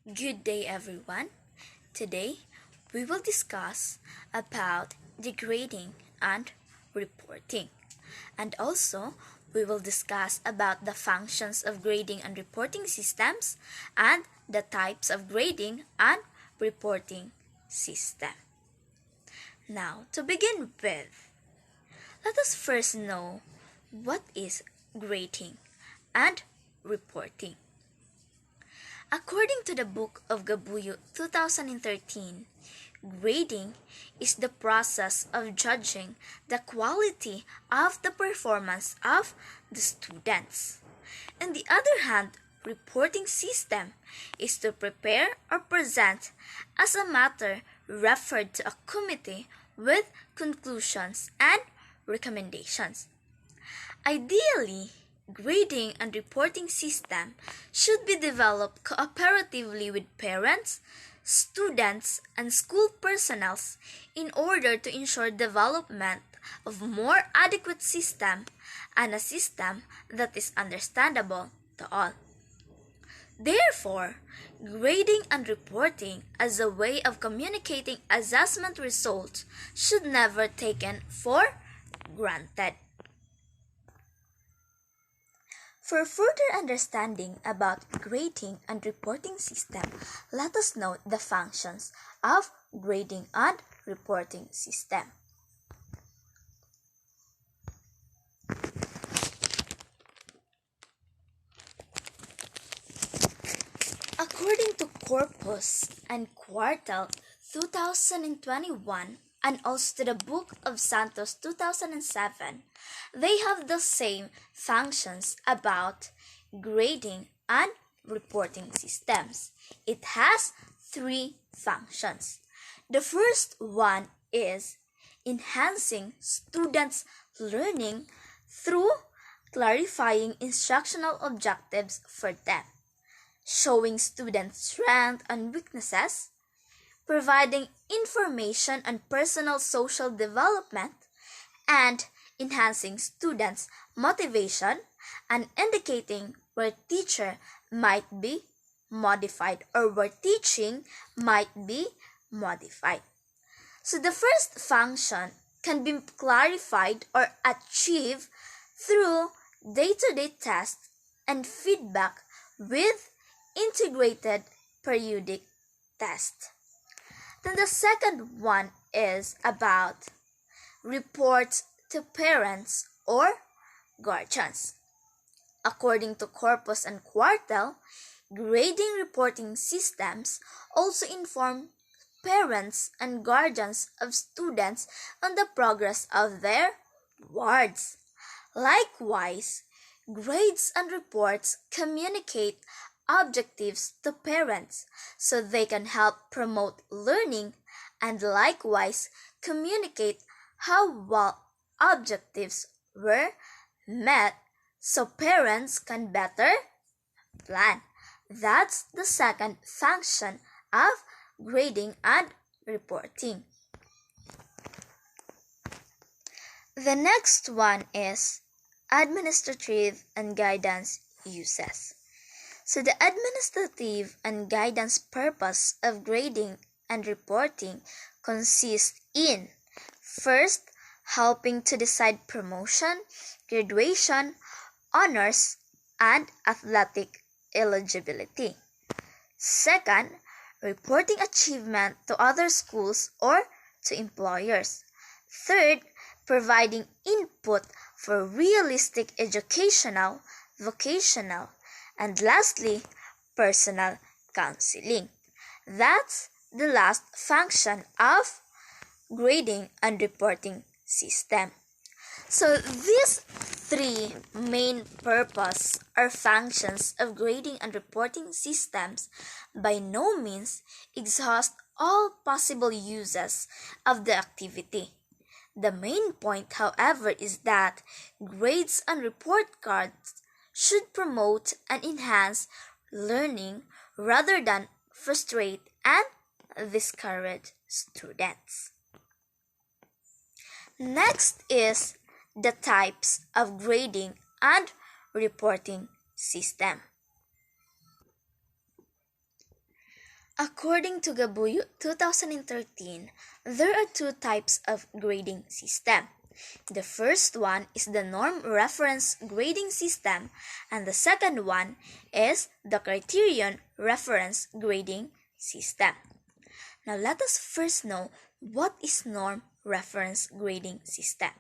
Good day everyone. Today we will discuss about the grading and reporting. And also we will discuss about the functions of grading and reporting systems and the types of grading and reporting system. Now, to begin with, let us first know what is grading and reporting. According to the Book of Gabuyo 2013, grading is the process of judging the quality of the performance of the students. On the other hand, reporting system is to prepare or present as a matter referred to a committee with conclusions and recommendations. Ideally, grading and reporting system should be developed cooperatively with parents, students, and school personnel in order to ensure development of more adequate system and a system that is understandable to all. Therefore, grading and reporting as a way of communicating assessment results should never be taken for granted. For further understanding about grading and reporting system, let us note the functions of grading and reporting system. According to Corpus and Quartal 2021 and also to the Book of Santos 2007, they have the same functions about grading and reporting systems. It has three functions. The first one is enhancing students' learning through clarifying instructional objectives for them, showing students' strengths and weaknesses, providing information on personal social development, and enhancing students' motivation and indicating where teacher might be modified or where teaching might be modified. So the first function can be clarified or achieved through day-to-day tests and feedback with integrated periodic test. Then the second one is about reports to parents or guardians. According to Corpus and Quartal, grading reporting systems also inform parents and guardians of students on the progress of their wards. Likewise, grades and reports communicate objectives to parents so they can help promote learning and likewise communicate how well objectives were met so parents can better plan. That's the second function of grading and reporting. The next one is administrative and guidance uses. So the administrative and guidance purpose of grading and reporting consists in first, helping to decide promotion, graduation, honors, and athletic eligibility. Second, reporting achievement to other schools or to employers. Third, providing input for realistic educational, vocational, and lastly, personal counseling. That's the last function of grading and reporting system. So these three main purpose or functions of grading and reporting systems by no means exhaust all possible uses of the activity. The main point, however, is that grades and report cards should promote and enhance learning rather than frustrate and discourage students. Next is the types of grading and reporting system. According to Gabuyo 2013, there are two types of grading system. The first one is the norm reference grading system, and the second one is the criterion reference grading system. Now let us first know what is norm reference grading system.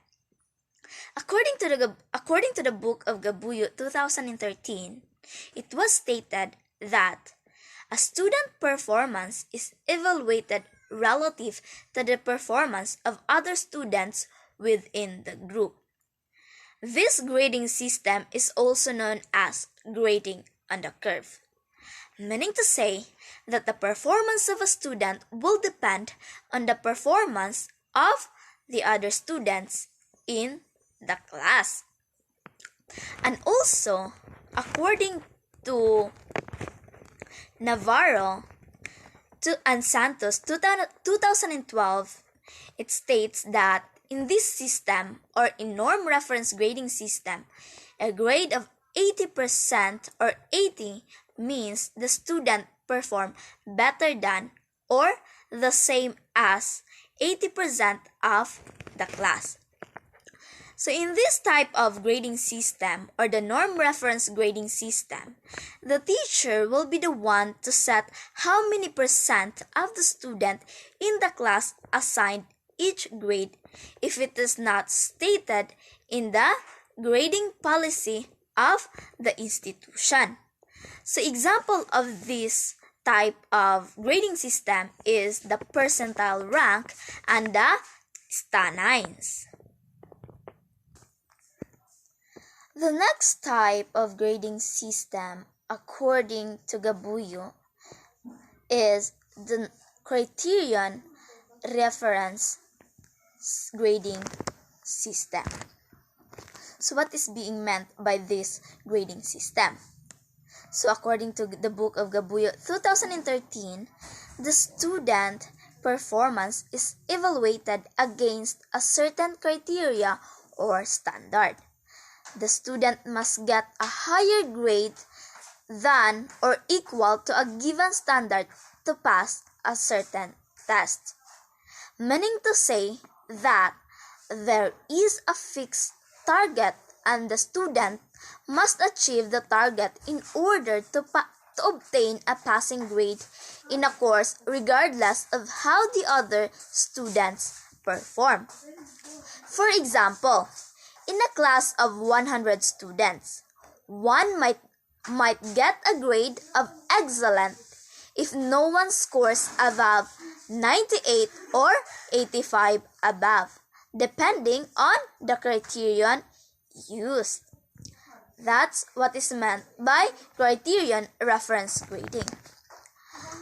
According to the book of Gabuyo 2013, it was stated that a student performance is evaluated relative to the performance of other students within the group. This grading system is also known as grading on the curve, meaning to say that the performance of a student will depend on the performance of the other students in the class. And also, according to Navarro and Santos 2012, it states that in this system, or in norm reference grading system, a grade of 80% or 80 means the student performed better than or the same as 80% of the class. So in this type of grading system, or the norm reference grading system, the teacher will be the one to set how many percent of the student in the class assigned each grade if it is not stated in the grading policy of the institution. So example of this type of grading system is the percentile rank and the stanines. The next type of grading system, according to Gabuyo, is the criterion reference grading system. So what is being meant by this grading system? So according to the book of Gabuyo 2013, the student performance is evaluated against a certain criteria or standard. The student must get a higher grade than or equal to a given standard to pass a certain test, meaning to say that there is a fixed target and the student must achieve the target in order to obtain a passing grade in a course regardless of how the other students perform. For example, in a class of 100 students, one might get a grade of excellent if no one scores above 98 or 85 above, depending on the criterion used. That's what is meant by criterion reference grading.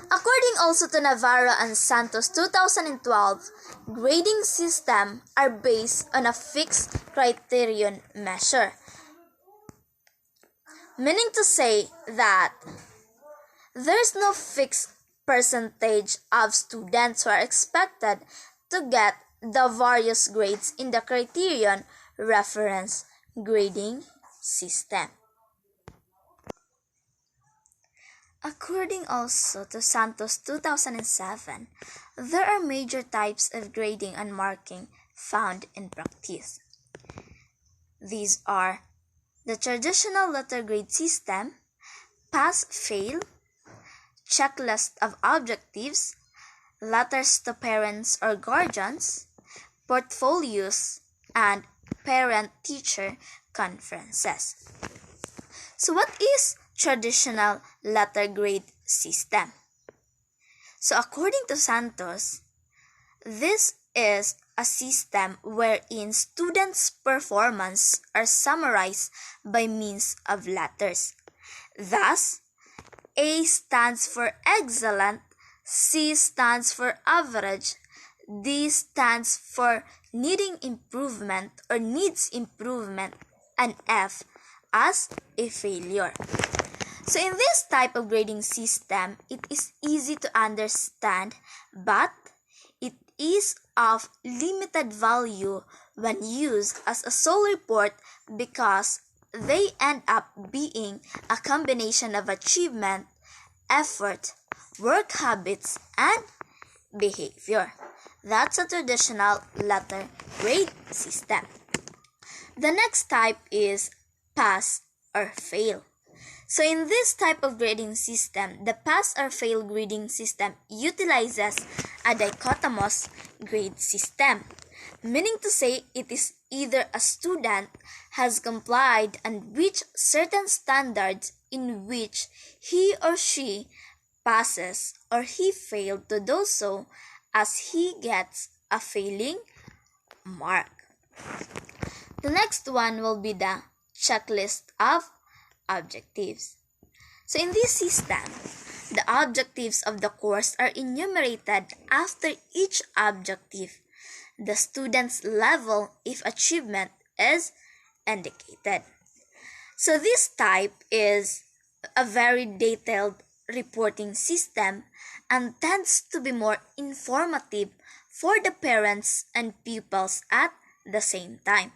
According also to Navarro and Santos 2012, grading systems are based on a fixed criterion measure, meaning to say that there's no fixed percentage of students who are expected to get the various grades in the criterion reference grading system. According also to Santos 2007, there are major types of grading and marking found in practice. These are the traditional letter grade system, pass-fail, checklist of objectives, letters to parents or guardians, portfolios, and parent-teacher conferences. So what is traditional letter grade system? So according to Santos, this is a system wherein students' performance are summarized by means of letters. Thus, A stands for excellent, C stands for average, D stands for needing improvement or needs improvement, and F as a failure. So in this type of grading system, it is easy to understand, but it is of limited value when used as a sole report because they end up being a combination of achievement, effort, work habits, and behavior. That's a traditional letter grade system. The next type is pass or fail. So in this type of grading system, the pass or fail grading system utilizes a dichotomous grade system, meaning to say it is either a student has complied and reached certain standards in which he or she passes, or he failed to do so as he gets a failing mark. The next one will be the checklist of objectives. So in this system, the objectives of the course are enumerated after each objective. The student's level of achievement is indicated. So this type is a very detailed reporting system and tends to be more informative for the parents and pupils at the same time.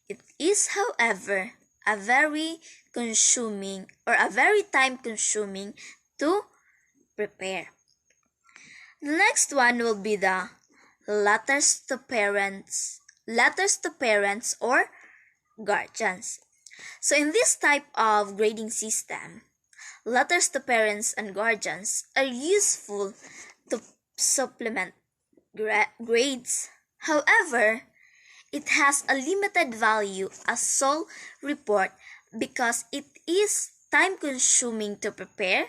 It is, however, a very time consuming to prepare. The next one will be the letters to parents or guardians. So in this type of grading system, letters to parents and guardians are useful to supplement grades. However, it has a limited value as sole report because it is time-consuming to prepare,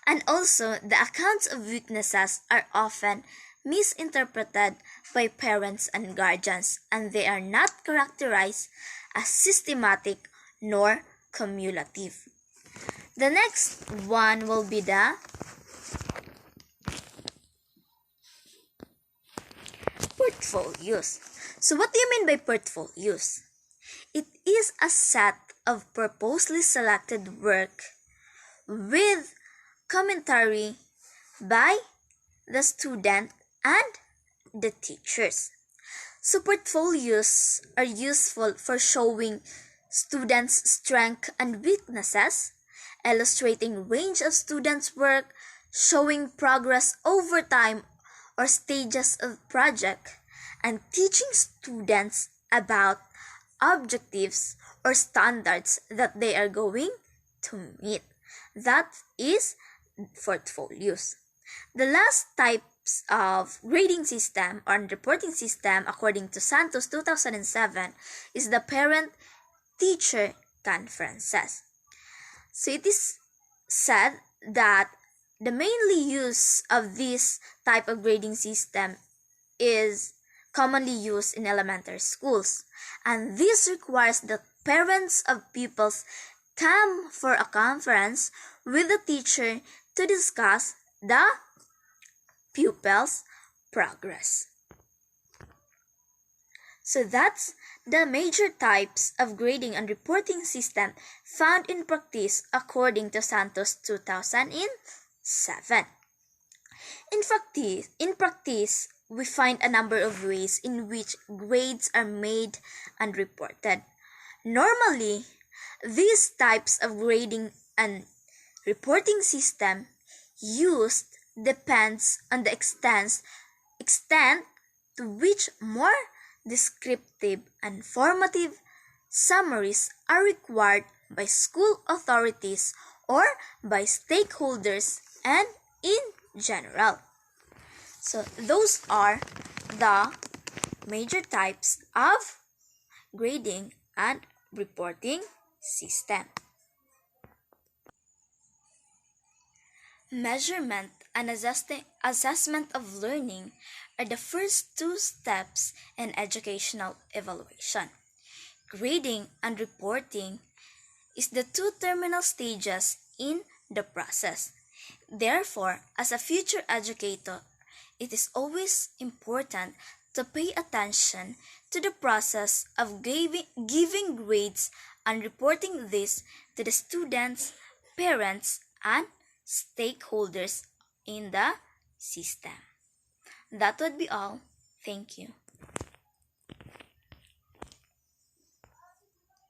and also the accounts of weaknesses are often misinterpreted by parents and guardians, and they are not characterized as systematic nor cumulative. The next one will be the portfolios. So what do you mean by portfolios? It is a set of purposely selected work with commentary by the student and the teachers. So portfolios are useful for showing students' strengths and weaknesses, illustrating range of students' work, showing progress over time or stages of project, and teaching students about objectives or standards that they are going to meet. That is portfolios. The last types of grading system or reporting system according to Santos 2007 is the parent-teacher conferences. So it is said that the mainly use of this type of grading system is commonly used in elementary schools, and this requires that parents of pupils come for a conference with the teacher to discuss the pupils' progress. So that's the major types of grading and reporting system found in practice according to Santos 2007. In practice, we find a number of ways in which grades are made and reported. Normally, these types of grading and reporting system used depends on the extent to which more descriptive and formative summaries are required by school authorities or by stakeholders and in general. So those are the major types of grading and reporting system. Measurement and assessment of learning are the first two steps in educational evaluation. Grading and reporting is the two terminal stages in the process. Therefore, as a future educator, it is always important to pay attention to the process of giving grades and reporting this to the students, parents, and stakeholders in the system. That would be all. Thank you.